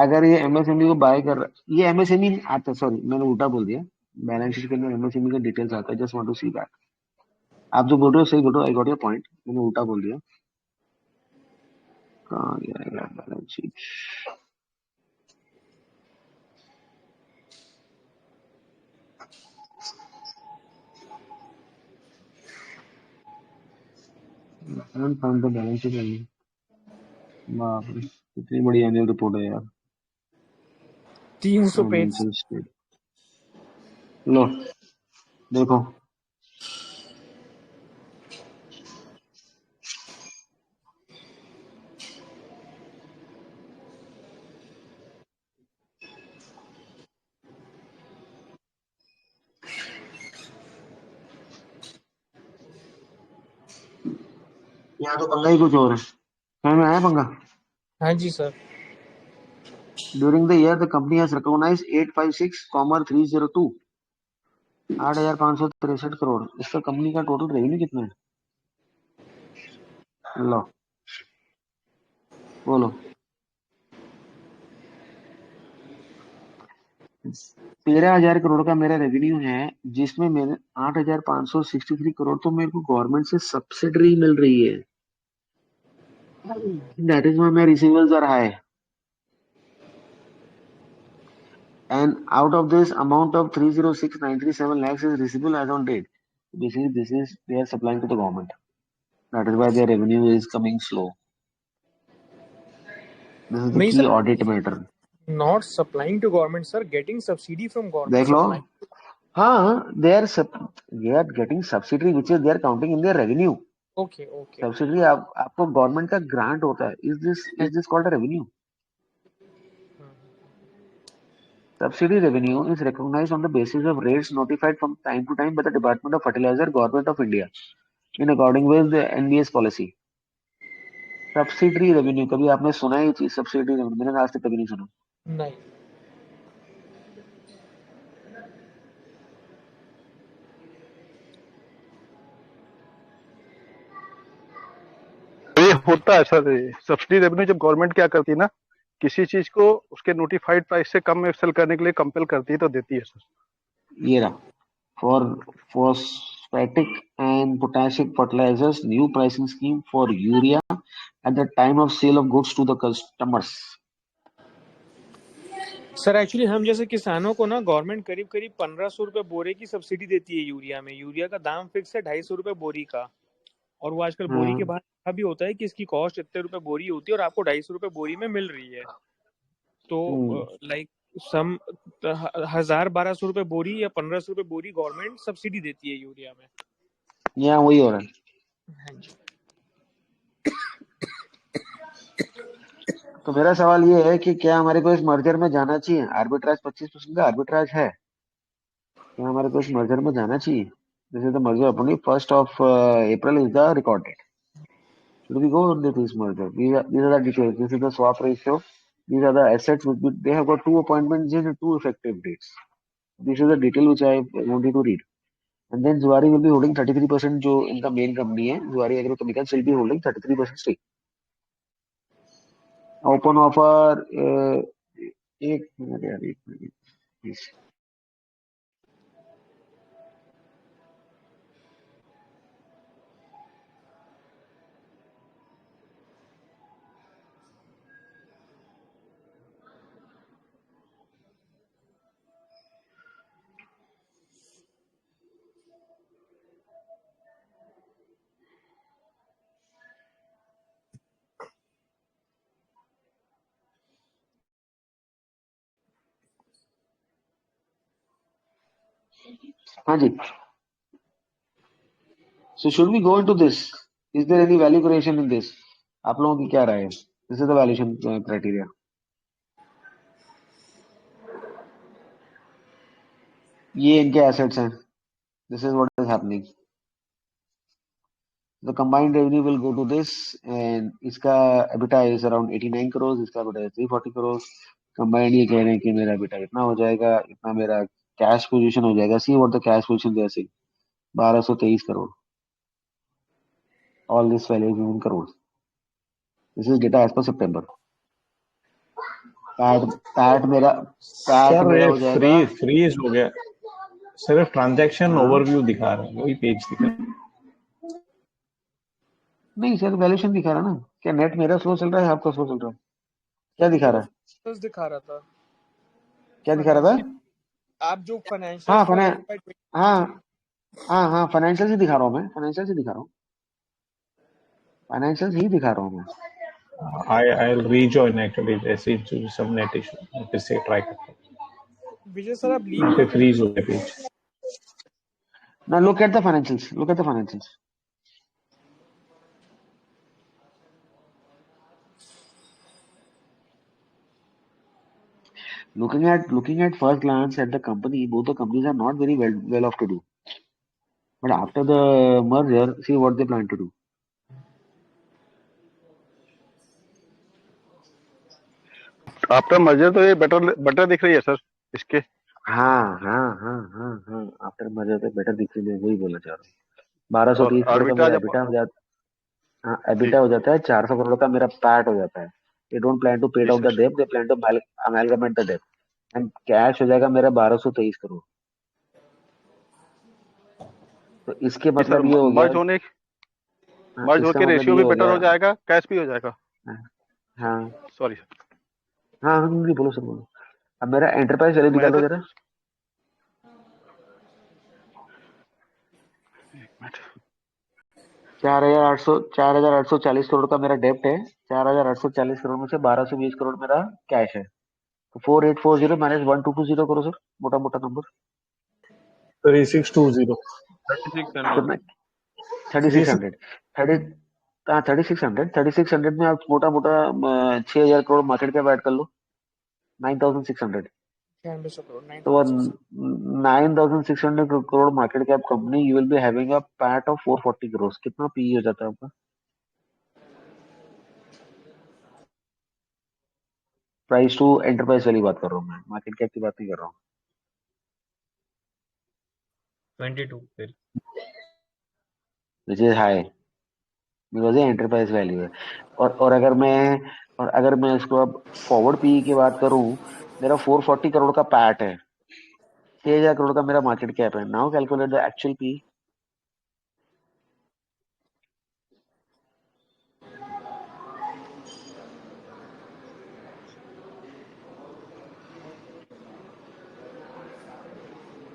अगर ये MSME को बाय कर रहा, ये MSME आता, सॉरी मैंने उल्टा बोल दिया. बैलेंस शीट के अंदर MSME का डिटेल्स आता है. Just want to see that. आप जो बोल रहे हो सही बोल रहे हो. I got your point. मैंने उल्टा बोल दिया. कहाँ गया यार balance sheet? Found the balance sheet. बाप रे, कितनी बड़ी एनुअल रिपोर्ट है यार. 300 पेज. फाइनेंशियल स्टेट लो, देखो. यहाँ तो पंगा ही कुछ और है. समझ में आया पंगा? हाँ जी sir. During the year, the company has recognized 856,302, 8,563 crore. इसका कंपनी का टोटल रेवेन्यू कितना है? लो बोलो. 13,000 करोड़ का मेरा रेवेन्यू है, जिसमें मेरे 8,563 करोड़ तो मेरे को गवर्नमेंट से सब्सिडी मिल रही है. That is why my receivables are high. And out of this amount of 306,937 lakhs is receivable as on date. This is they are supplying to the government. That is why their revenue is coming slow. This is the नहीं key sir, audit matter. not supplying to government sir, getting subsidy from government. देख लो. supplying. हाँ, they are getting subsidy which is they are counting in their revenue. Okay. Subsidy आपको government का grant होता है. Is this called a revenue? Subsidy revenue is recognized on the basis of rates notified from time to time by the Department of Fertilizer, Government of India, in according with the NBS policy. Subsidy revenue कभी आपने सुना ही थी? Subsidy revenue मैंने आज तक कभी नहीं सुना. नहीं. ये होता है सर. सब्सिडी रेवेन्यू जब गवर्नमेंट क्या करती है ना, किसी चीज को उसके नोटिफाइड प्राइस से कम में सेल करने के लिए कंपेल करती है तो देती है सर. ये रहा Static and potassic fertilizers new pricing scheme for urea at the time of sale of goods to the customers. Sir actually हम जैसे किसानों को ना गवर्नमेंट करीब करीब 1500 रुपए बोरे की सब्सिडी देती है यूरिया में। यूरिया का दाम फिक्स है 250 रुपए बोरी का, और वो आजकल बोरी के हाँ, बाहर लिखा भी होता है कि इसकी कॉस्ट इतने रुपए बोरी होती है और आपको 250 रुपए बोरी में मिल रही है। तो लाइक सम 1000-1200 रुपए बोरी या 1500 रुपए बोरी गवर्नमेंट सब्सिडी देती है यूरिया में। यहाँ वही हो रहा है। हाँ जी। तो मेरा सवाल ये है कि क्या हमारे को इस मर्जर में जाना चाहिए? आर्बिट्राज 25% का आर्बिट्राज है, क्या हमारे को इस मर्जर में जाना चाहिए? दिस इज द मर्जर अपनी 1st of April is the record date. Should we go into this merger? These are the details. This is the swap ratio. These are the assets which they have got 2 appointments and 2 effective dates. This is the detail which I wanted to read. And then Zuari will be holding 33% जो इनका main company है, Zuari Agrochemicals will be holding 33% stake. Open offer एक minute यार, एक मिनट please. हाँ जी, so should we go into this? Is there any value creation in this? आप लोगों की क्या राय है? This is the valuation criteria. ये इनके एसेट्स हैं, this is what is happening. The combined revenue will go to this, and इसका एबिटा इज अराउंड 89 करोड़, इसका एबिटा इज 340 करोड़। कंबाइंड ये कह रहे हैं कि मेरा एबिटा इतना हो जाएगा, इतना मेरा कैश पोजीशन हो जाएगा। See what the cash position they are saying, 1223 crore. All this value is in crores. This is data as per September. PAT मेरा सर ये हो जाएगा। फ्रीज हो गया, सिर्फ ट्रांजैक्शन हाँ, ओवरव्यू दिखा रहा है, वही पेज दिखा रहा है। नहीं सर, वैल्यूएशन दिखा रहा है ना। क्या नेट मेरा स्लो चल रहा है, आपका स्लो चल रहा है? क्या दिखा रहा है? बस दिखा रहा था क्या दिखा रहा था? फाइनेंशियल, आप जो हाँ फाइनेंशियल फॉर FY20। हाँ हाँ, फाइनेंशियल ही दिखा रहा हूँ मैं, फाइनेंशियल ही दिखा रहा हूँ, फाइनेंशियल ही दिखा रहा हूँ मैं। I'll rejoin actually, जैसे ही सब नेट इशू फिर से ट्राई करता हूँ। विजय सर आप लीव यहाँ पे कर फ्रीज हो गया page. Now look at the financials. Look at the financials. Looking at first glance at the company, both the companies are not very well off to do. But after the merger, see what they plan to do. After merger तो ये better दिख रही है sir इसके। हाँ, after merger तो better दिख रही है, वही बोलना चाह रहा हूँ। 1230 और करोड़ का मेरा आर्बिट्राज एबिटा हो जाता। हाँ, जी एबिटा हो जाता है, 400 करोड़ का मेरा पैट हो जाता है। They don't plan to pay जी out the sir debt, they plan to amalgamate the debt. And cash हो जाएगा मेरा 1223 करोड़। तो इसके जी सर। मतलब ये हो गया। मर्ज होने हाँ, मर्ज इसका होके मतलब रेशियो ये भी हो बेटर गया। हो जाएगा, कैश भी हो जाएगा। हाँ सॉरी सर। हाँ, नहीं बोलो सर, बोलो। अब मेरा एंटरप्राइज वैल्यू मैं निकालो तो जरा। एक मिनट। 4,840 करोड़ का मेरा डेप्ट है। 4,840 करोड़ में से 1,220 करोड़ मेरा कैश है। तो 4,840 माइनस 1,220 करो सर, मोटा मोटा नंबर 3620 कितना? 3,600। 3,600 में आप मोटा मोटा 6,000 करोड़ मार्केट कैप ऐड कर लो, 9,600। 96 करोड़ तो 9600। 9,600 crore market cap company, you will be having a PAT of 440 crore. कितना पी हो जाता है आपका? प्राइस टू एंटरप्राइज वाली बात कर रहा हूँ मैं, मार्केट कैप की बात नहीं कर रहा हूँ। 22 फिर विच इज हाई बिकॉज ये एंटरप्राइज वैल्यू है। और अगर मैं इसको अब फॉरवर्ड पी की बात करूं, मेरा 440 करोड़ का पैट है, 6,000 करोड़ का मेरा मार्केट कैप है। Now calculate the actual P.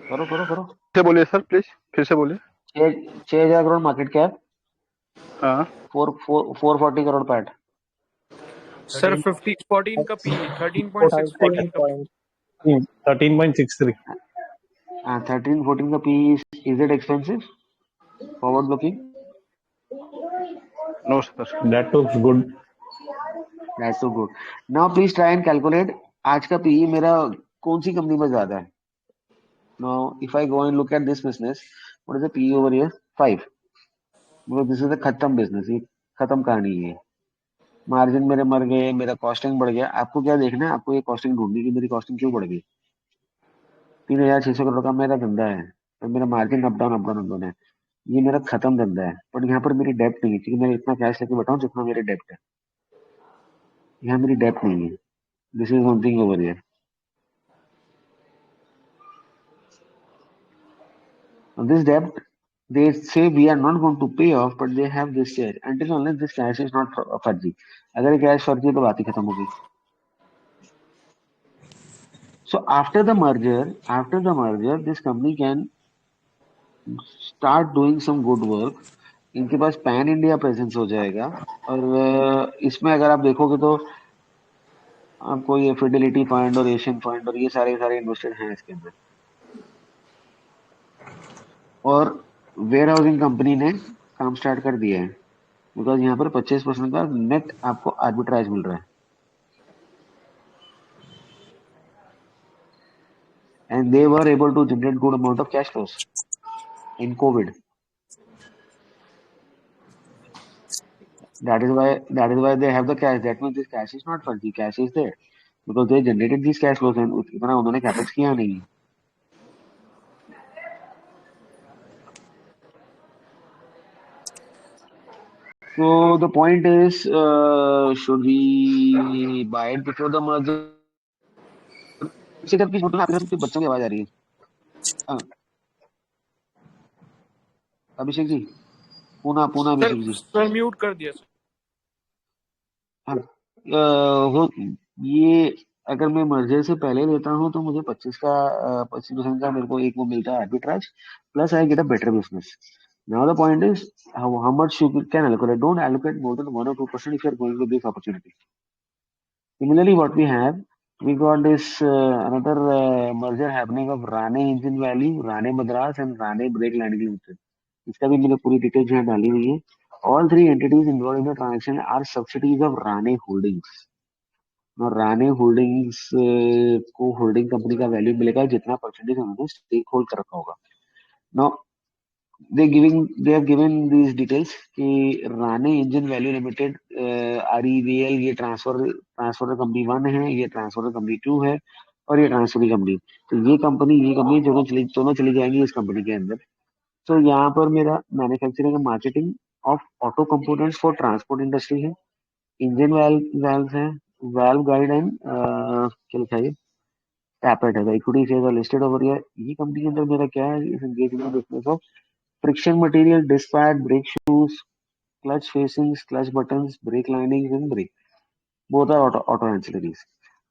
करो करो करो। से बोलिए सर प्लीज, फिर से बोलिए। 6,000 करोड़ मार्केट कैप, हाँ 440 करोड़ पैट। सर 13 50 14 का पी, 13.6 14 14 का point 13.63. 13-14 का P. Is it expensive forward looking? No sir. That looks good. That's so good. Now please try and calculate आज का पीई मेरा कौन सी कंपनी में ज्यादा है। Now if I go and look at this business, what is the PE over here? 5। मतलब this is a खत्म business, ये खत्म कहानी है। मार्जिन मेरे मर गए, मेरा कॉस्टिंग बढ़ गया। आपको क्या देखना है? आपको ये कॉस्टिंग ढूंढनी कि मेरी कॉस्टिंग क्यों बढ़ गई। 3,600 करोड़ का मेरा धंधा है और मेरा margin up down up down up down है। ये मेरा खत्म धंधा है, बट यहाँ पर मेरी डेप्ट नहीं है क्योंकि मैं इतना कैश लेके बैठा हूँ जितना मेरे डेप्ट है। यहाँ मेरी डेप्ट नहीं है। This is one thing over here. This debt, they say we are not going to pay off, but they have this share. Until unless this cash is not फर्जी। अगर ये कैश फर्जी है तो बात ही खत्म हो गई। So after the merger, this company can start doing some good work. इनके पास पैन इंडिया प्रेजेंस हो जाएगा। और इसमें अगर आप देखोगे तो आपको ये फिडेलिटी फंड और एशियन फंड और ये सारे सारे इन्वेस्टेड हैं इसके अंदर। और वेयर हाउसिंग कंपनी ने काम स्टार्ट कर दिया है, बिकॉज यहाँ पर 25% का नेट आपको आर्बिट्राज मिल रहा है। And they were able to generate good amount of cash flows in COVID. That is why they have the cash. That means this cash is not fuzzy. Cash is there because they generated these cash flows and इतना उन्होंने capex किया नहीं। So the point is, should we buy it before the merger? Please बोलना, आपके साथ बच्चों की आवाज आ रही है। हाँ, Abhishek ji, Poona Poona sir Abhishek ji. Sir mute कर दिया सर। हाँ, वो ये अगर मैं मर्जर से पहले लेता हूँ तो मुझे 25% का मेरे को एक वो मिलता है arbitrage, plus I get a better business. Now the point is how much you can allocate. Don't allocate more than 1 or 2% if you are going to this opportunity. Similarly, what we have, we got this another merger happening of Rane Engine Value, Rane Madras and Rane Brake Landing Limited. इसका भी मैंने पूरी details यहाँ डाली हुई है। All three entities involved in the transaction are subsidiaries of Rane Holdings। और Rane holdings को होल्डिंग कंपनी का वैल्यू मिलेगा जितना परसेंटेज उन्होंने स्टेक होल्ड कर रखा होगा। Now they have given these details कि Rane engine value limited REVL ये ट्रांसफर कंपनी 1 है, ये ट्रांसफर कंपनी 2 है और ये ट्रांसफर कंपनी। तो ये कंपनी दोनों चली जाएंगी इस कंपनी के अंदर। तो यहाँ पर मेरा manufacturing and marketing of auto components for transport industry है, इंजन वाल्व है, वाल्व गाइड एंड क्या लिखा है, टैपेट है। Equity shares are listed over here. ये कंपनी के अंदर मेरा क्या है, इस engagement business of friction material, disc pad, brake shoes, clutch facings, clutch buttons, brake linings, and brake. Both are auto ancillaries.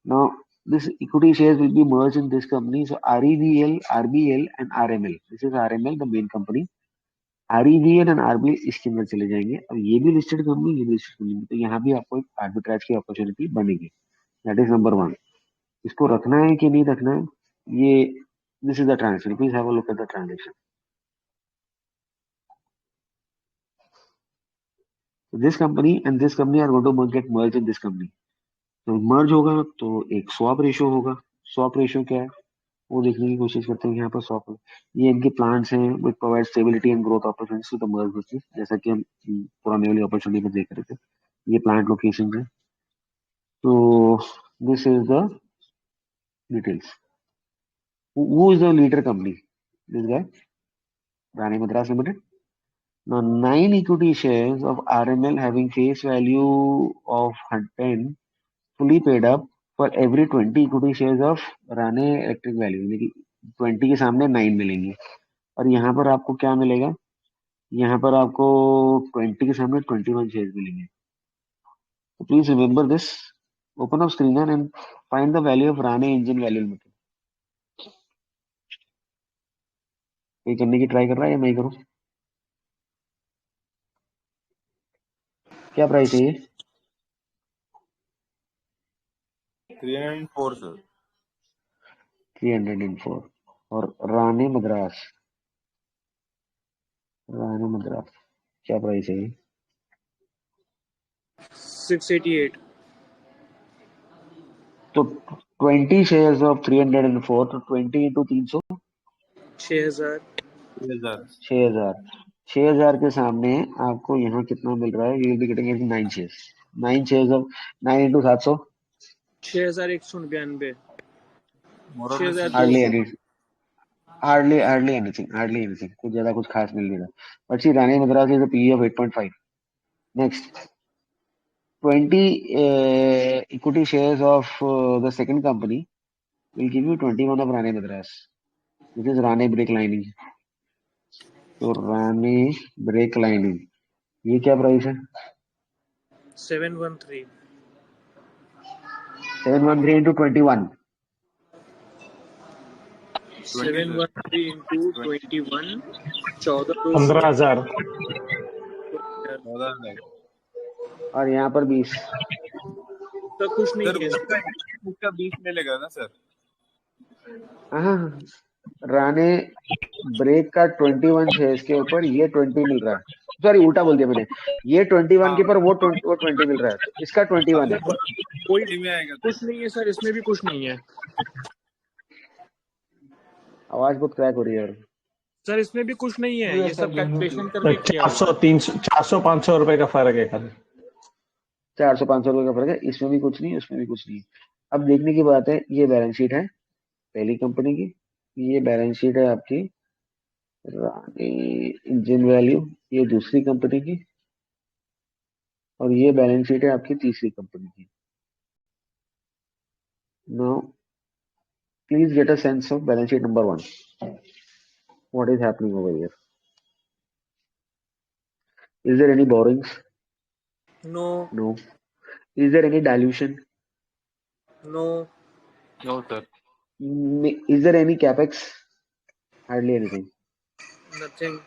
Now, this equity shares will be merged in this company. So, REVL, RBL, and RML. This is RML, the main company. REVL and RBL इसके अंदर चले जाएंगे। अब ये भी listed company, ये भी listed company, तो यहाँ भी आपको एक आर्बिट्राज की अपॉर्चुनिटी बनेगी। That is number 1। इसको रखना है कि नहीं रखना है, ये this is the transaction. Please have a look at the transaction. This company and this company are going to get merge in this company. तो मर्ज होगा तो एक स्वैप रेशियो होगा। स्वैप रेशियो क्या है वो देखने की कोशिश करते हैं। यहाँ पर स्वैप, ये इनके प्लान्स हैं which provide stability and growth opportunities to the merge business, जैसा कि हम पुराने वाली अपॉर्चुनिटी में देख रहे थे। ये प्लांट लोकेशन है। तो this is the details. Who is the leader company? This guy, Rani Madras limited. Now, 9 equity shares of RML having face value of 10 fully paid up for every 20 equity shares of Rane Electric Value, यानी कि 20 के सामने 9 मिलेंगे। और यहाँ पर आपको क्या मिलेगा? यहाँ पर आपको 20 के सामने 21 शेयर मिलेंगे। तो please remember this. Open up screener and find the value of Rane engine value limited. कोई करने की ट्राई कर रहा है या मैं ही करूँ? क्या प्राइस है ये? 304 सर। 304। और रानी मद्रास क्या प्राइस है ये? 688। तो 20 शेयर्स ऑफ 304, तो 20 इंटू 300, 6000। 3000। 6000। 6000 के सामने आपको यहाँ कितना मिल रहा है? You will be getting 9 shares. 9 shares of 9 into 700, 6199। More और less same. Hardly 6200। Any hardly anything, कुछ ज्यादा कुछ खास मिल नहीं रहा। But see Rane Madras is a PE of 8.5। Next, 20 equity shares of the second company will give you 21 of Rane Madras, which is Rane Brake Lining. तो राने break lining, ये क्या प्राइस है? 713। 713 इंटू 21, 20 सर। 713 इंटू 20। 21, 14200। 15,000। 14,000। और यहाँ पर 20। तो कुछ सर नहीं है उसका इसमें। उसका 20 मिलेगा ना सर? हाँ, राने ब्रेक का 21 शेयर्स के ऊपर ये 20 मिल रहा है। सॉरी, उल्टा बोल दिया मैंने। ये 21 हाँ, के ऊपर वो 20 मिल रहा है, तो इसका 21 है। सर कोई उसी में आएगा सर। कुछ नहीं है सर, इसमें भी कुछ नहीं है। आवाज बहुत क्रैक हो रही है यार। सर इसमें भी कुछ नहीं है, ये सब कैलकुलेशन करके किया चार हुआ सौ है। तीन सौ 400-500 रुपए का फर्क है खाली। 400-500 रुपए का फर्क है, इसमें भी कुछ नहीं, उसमें भी कुछ नहीं। अब देखने की बात है, ये बैलेंस शीट है पहली कंपनी की, ये बैलेंस शीट है आपकी रानी इंजन वैल्यू, ये दूसरी कंपनी की, और ये बैलेंस शीट है आपकी तीसरी कंपनी की। Now please get a sense of balance sheet number 1। What is happening over here? Is there any borrowings? No. No. Is there any dilution? No. No sir. Is there any capex? Hardly anything. Nothing.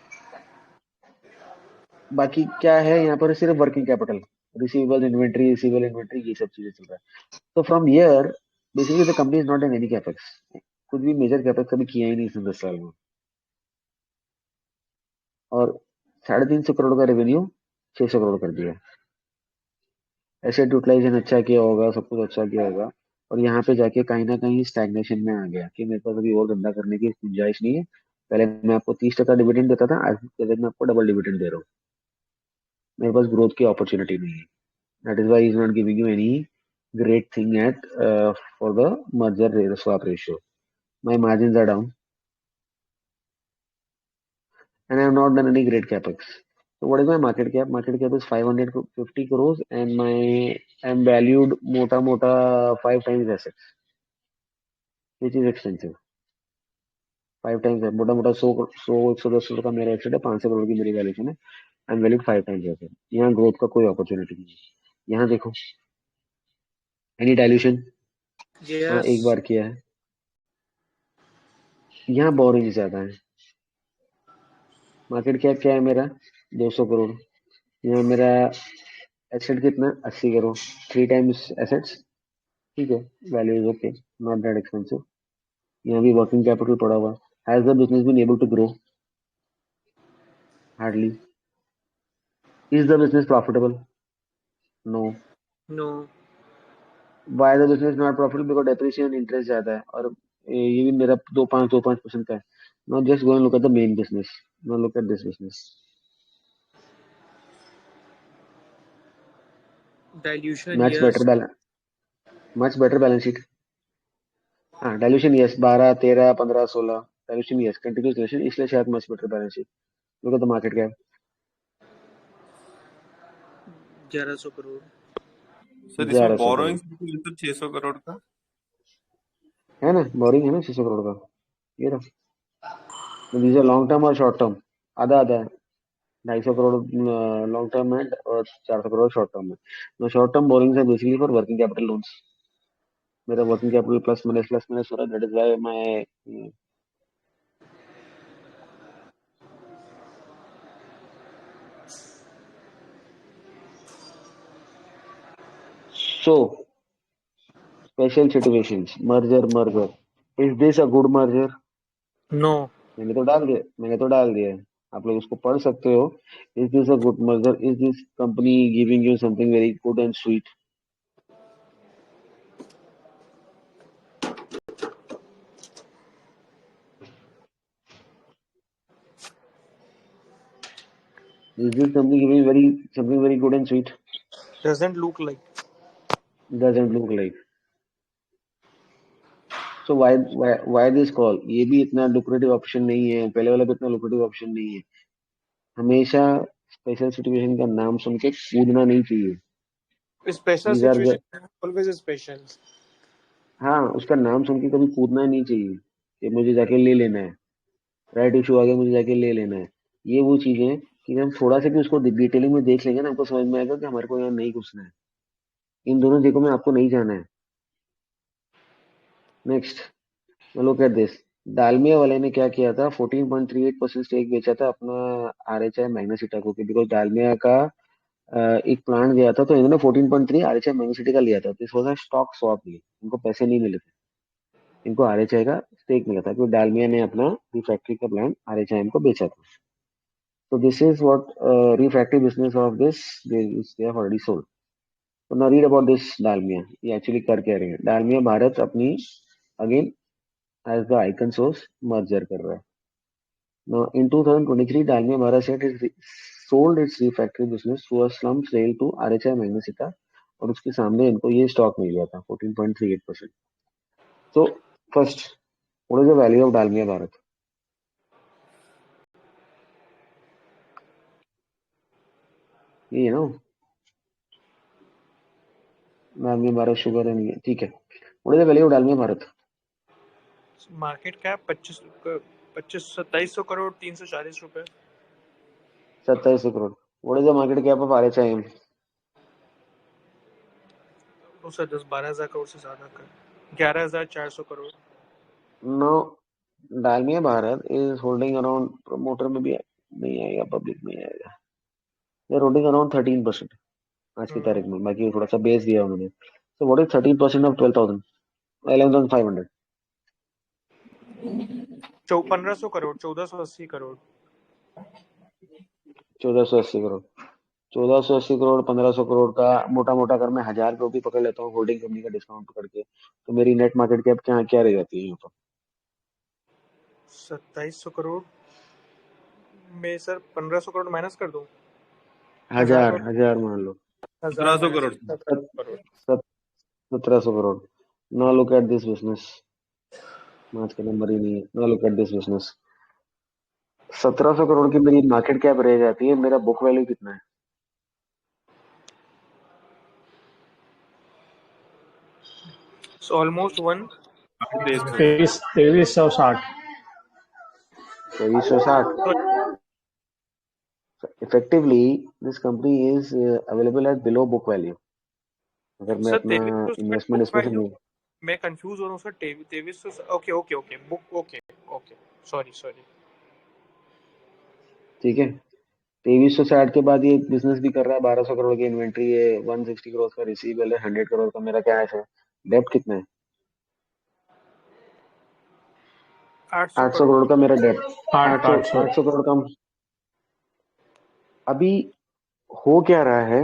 बाकी क्या है यहाँ पर? सिर्फ working capital, receivable inventory, ये सब चीजें चल रहा है। तो from here basically the company is not in any capex, कुछ भी मेजर कैपेक्स कभी किया ही नहीं इसने 10 साल में। और 350 करोड़ का रेवेन्यू 600 करोड़ कर दिया। एसेट यूटिलाइजेशन अच्छा किया होगा, सब कुछ अच्छा किया होगा, और यहाँ पे जाके कहीं ना कहीं स्टैग्नेशन में आ गया कि मेरे पास अभी और धंधा करने की गुंजाइश नहीं है। पहले मैं आपको 30% डिविडेंड देता था, आज के दिन मैं आपको डबल डिविडेंड दे रहा हूँ। मेरे पास ग्रोथ की अपॉर्चुनिटी नहीं है। That is why is not giving you any great thing at for the merger swap ratio. My margins are down, and I have not done any great capex. So what is my market cap? Market cap is 550 crores, and I'm valued mota mota 5 times assets, which is expensive. 5 times है मोटा मोटा 100 110 करोड़ का मेरा asset है, 500 करोड़ की मेरी valuation है। I am valued 5 times asset. यहाँ ग्रोथ का कोई अपॉर्चुनिटी नहीं है। यहाँ देखो, एनी डाइल्यूशन? हाँ, यस। एक बार किया है। यहाँ बोरिंग ज्यादा है। मार्केट कैप क्या है मेरा? 200 करोड़। यहाँ मेरा एसेट कितना? 80 करोड़। 3 टाइम्स एसेट्स, ठीक है। Value is okay, not that expensive. यहाँ भी वर्किंग कैपिटल पड़ा हुआ। Has the business been able to grow? Hardly. Is the business profitable? No. No. Why the business not profitable? Because depreciation interest ज्यादा है, और ये भी मेरा 2.5% का है। Not just go and look at the main business, not look at this business. Dilution much yes. Better balance, much better balance sheet. हाँ, dilution yes, 12 13 15 16 dilution yes, continuous dilution, इसलिए शायद much better balance sheet. Look at the market cap. 1100 crore. Sir इसमें 1100 crore borrowings तो 600 करोड़ का। है ना? Boring है ना 600 करोड़ का? ये रहा। दीज आर लॉन्ग टर्म और शॉर्ट टर्म, आधा आधा है। 250 करोड़ लॉन्ग टर्म है और 400 करोड़ शॉर्ट टर्म है। शॉर्ट टर्म बोरिंग है basically for working capital loans. मेरा वर्किंग कैपिटल प्लस माइनस हो रहा है, that is why my So, special situations, merger. Is this a good merger? No. मैंने तो डाल दिया है, आप लोग उसको पढ़ सकते हो. Is this a good merger? Is this company giving you something very good and sweet? Is this company giving something very good and sweet? Doesn't look like. Doesn't look like. So why this call? ये भी इतना lucrative option नहीं है, पहले वाला भी इतना lucrative option नहीं है. हमेशा स्पेशल सिचुएशन का नाम सुन के कूदना नहीं चाहिए. Special These are the, situation always special. हाँ, उसका नाम सुन के कभी कूदना नहीं चाहिए कि मुझे जाके ले लेना है, राइट इशू आ गया मुझे जाके ले लेना है. ये वो चीजें हैं कि हम थोड़ा सा भी उसको डिटेलिंग में देख लेंगे ना, हमको समझ में आएगा कि हमारे को यहाँ नहीं घुसना है, इन दोनों जगहों में आपको नहीं जाना है. Next, look at this. Dalmia वाले ने क्या किया था, 14.38% स्टेक बेचा था अपना आरएचआई मैग्नेसिटा को, बिकॉज डालमिया का एक प्लांट गया था, तो इन्होंने 14.3 आरएचआई मैग्नेसिटा का लिया था. This was a stock swap. इनको पैसे नहीं मिले थे, इनको आरएचआई का स्टेक मिला था क्योंकि डालमिया ने अपना रिफैक्ट्री का प्लांट आरएचआई को बेचा था. तो this is what refractory business of this they have already sold. तो now read about this Dalmia. ये एक्चुअली कर क्या रहे हैं. डालमिया भारत अपनी again as the icon source merger कर रहा है. Now, in 2023, Dalmia Bharat sold its refractory business through a slump sale to RHI Magnesita, और उसके सामने इनको ये स्टॉक मिल गया था 14.38%. So, first, what is the value of Dalmia Bharat? ये ना, Dalmia Bharat शुगर है नहीं है, ठीक है. What is the value of Dalmia Bharat? Market cap 2700 crore 340 रुपए. 2700 crore. What is the market cap of RHIM? उसे 10-12 हजार करोड़ से ज्यादा का. 11,400 crore. Now, Dalmia Bharat is holding around, promoter में भी नहीं आएगा, पब्लिक में आएगा. They are holding around 13% आज की तारीख में. बाकी थोड़ा सा बेस दिया उन्होंने. So what is 13% of 12,000? 11,500. 1500 crore 1480 crore. 1480 crore. 1480 crore 1500 crore का मोटा मोटा अगर मैं 1000 करोड़ भी पकड़ लेता हूँ होल्डिंग कंपनी का डिस्काउंट करके, तो मेरी नेट मार्केट कैप क्या क्या रह जाती है यहाँ पर. 2700 करोड़ में सर 1500 करोड़ माइनस कर दूं. 1000 मान लो. 1700 करोड़. 1700 करोड़. 1700 करोड़. ना लुक एट दिस बिजनेस. आज का नंबर ही नहीं है. ना look at this business. 1700 crore की मेरी मार्केट कैप रह जाती है. मेरा बुक वैल्यू कितना है? So almost 1 days में. 2360. 2360. Effectively, this company is available at below book value. अगर मैं सर अपना 2300 इन्वेस्टमेंट इसमें से नहीं. मैं कंफ्यूज हो रहा हूँ sir. 2300. Okay book. Okay sorry. ठीक है. 2360 के बाद ये बिजनेस भी कर रहा है. 1200 करोड़ की इन्वेंट्री है, 160 करोड़ का रिसीवेबल है, 100 करोड़ का मेरा कैश है. डेप्ट कितना है? 800 करोड़ का मेरा डेप्ट. 800 करोड़ का. अभी हो क्या रहा है,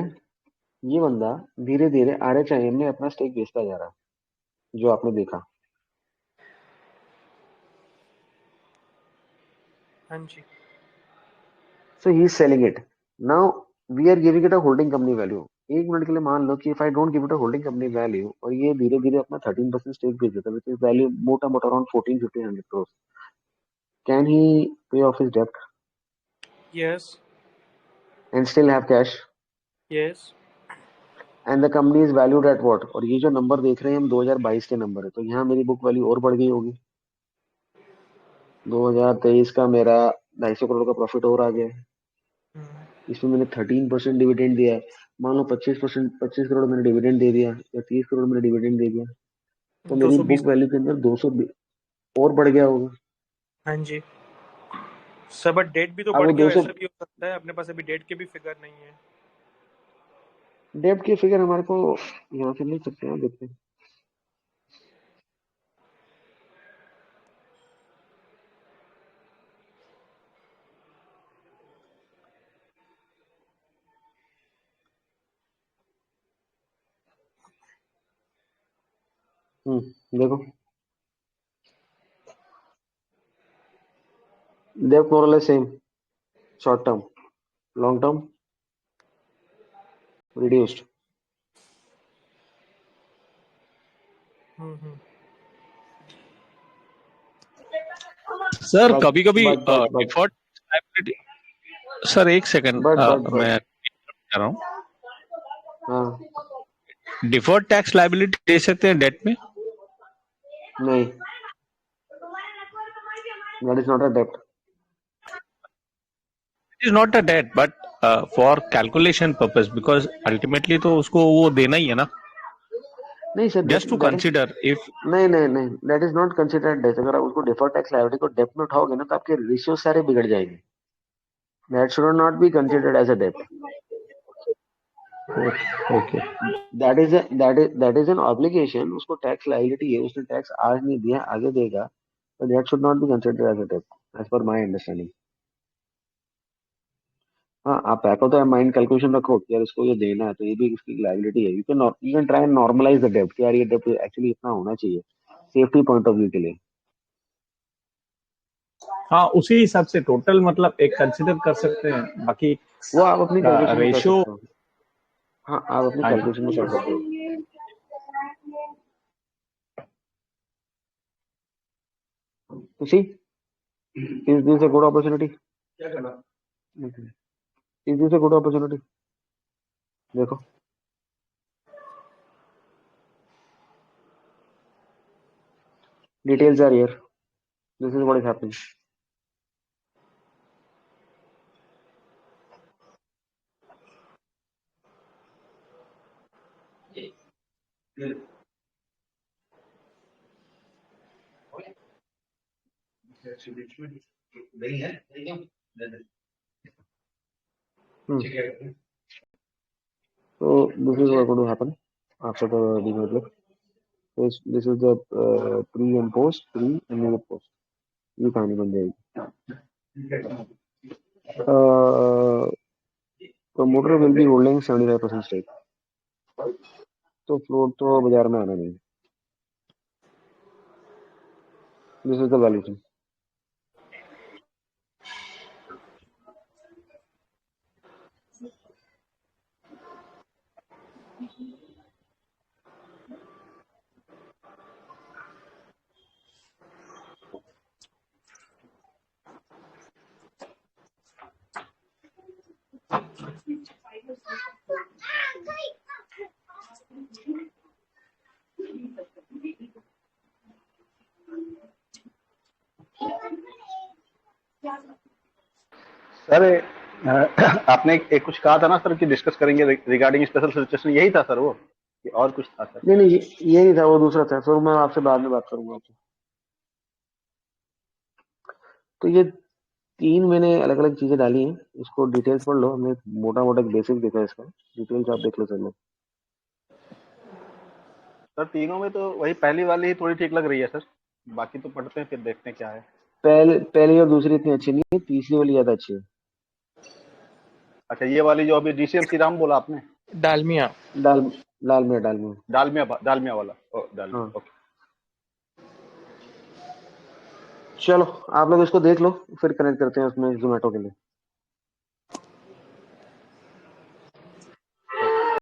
ये बंदा धीरे धीरे आरएचआईएम में अपना स्टेक बेचता जा रहा है, जो आपने देखा. हाँ जी. So he is selling it. Now we are giving it a holding company value. एक मिनट के लिए मान लो कि if I don't give it a holding company value, और ये धीरे धीरे अपना 13% स्टेक बेच देता है, which is value मोटा मोटा around 14-1500 crores. Can he pay off his debt Yes. and still have cash? Yes. And the company is valued at what? और ये जो नंबर देख रहे हैं हम 2022 के नंबर है, तो यहाँ मेरी बुक वैल्यू और बढ़ गई होगी. 2023 का मेरा 250 करोड़ का प्रॉफिट और आ गया है. इसमें मैंने 13% डिविडेंड दिया है. मान लो 25 करोड़ मैंने डिविडेंड दे दिया या 30 करोड़ मैंने डिविडेंड दे दिया, तो मेरी 220. बुक वैल्यू के अंदर 200 और बढ़ गया होगा. हाँ जी सर. बट डेट भी तो अब बढ़ वो गया. 200, ऐसा भी हो सकता है अपने पास अभी डेट के भी फिगर नहीं है. डेब्ट की फिगर हमारे को यहाँ से मिल सकते हैं, देखते हैं। देखो डेब्ट मोर और less same, short term, long term reduced. Sir but कभी कभी but but but default liability, sir एक सेकंड बट मैं कर रहा हूँ, हाँ डिफॉल्ट टैक्स लायबिलिटी दे सकते हैं डेट में? नहीं, दैट इज नॉट अ डेब्ट। It is not a debt but for calculation purpose, because ultimately तो उसको वो देना ही है ना, नहीं sir, just to that is consider if. नहीं, दैट इज नॉट कंसिडर्ड डेब्ट। अगर आप उसको डिफर्ड टैक्स लायबिलिटी को डेब्ट में उठाओगे ना, तो आपके रेशियो सारे बिगड़ जाएंगे। That should not be considered as a डेब्ट। Okay, that is an obligation, उसको टैक्स लायबिलिटी है, उसने टैक्स आज नहीं दिया, आगे देगा, तो that should not be considered as a डेब्ट एज पर माय अंडरस्टैंडिंग। हाँ, आप back of the mind calculation रखो कि यार इसको ये देना है, तो ये भी इसकी लायबिलिटी है। You can try and normalise the डेब्ट, यार ये डेब्ट एक्चुअली इतना होना चाहिए सेफ्टी पॉइंट ऑफ व्यू के लिए। हाँ, उसी हिसाब से टोटल मतलब एक कंसिडर कर सकते हैं, बाकी वो आप अपनी कैलकुलेशन में कर रेशियो। सकते हो। हाँ, आप अपनी हाँ जी, कैलकुलेशन में कर सकते हो। You see, is this a good opportunity? Okay. Is this a good opportunity? देखो, details are here. This is what is happening. Hmm. So this is what going to happen after the demerger. This is the pre and post, pre and then post. ये कहानी बन जाएगी। Promoter will be holding 75% stake. तो float तो बाजार में आना नहीं। This is the valuation. Sir आपने एक कुछ कहा था ना सर कि डिस्कस करेंगे रिगार्डिंग स्पेशल सिचुएशन, यही था सर वो कि और कुछ था सर? नहीं, ये नहीं था, वो दूसरा था। सर मैं आपसे बाद में बात करूंगा आपसे। तो ये 3 मैंने अलग अलग चीजें डाली हैं, इसको डिटेल्स पढ़ लो। हमने मोटा मोटा बेसिक देखा है, इसका डिटेल्स आप देख लो सर। सर तीनों में तो वही पहली वाली ही थोड़ी ठीक लग रही है सर, बाकी तो पढ़ते हैं फिर देखते हैं क्या है। पहली और दूसरी इतनी अच्छी नहीं है, तीसरी वाली ज्यादा अच्छी है। अच्छा, ये वाली जो अभी डीसीएम श्री राम बोला आपने, डालमिया। डाल डाल में डालमिया वाला, डालमिया, हाँ, ओके। चलो आप लोग इसको देख लो, फिर कनेक्ट करते हैं उसमें जोमेटो के लिए।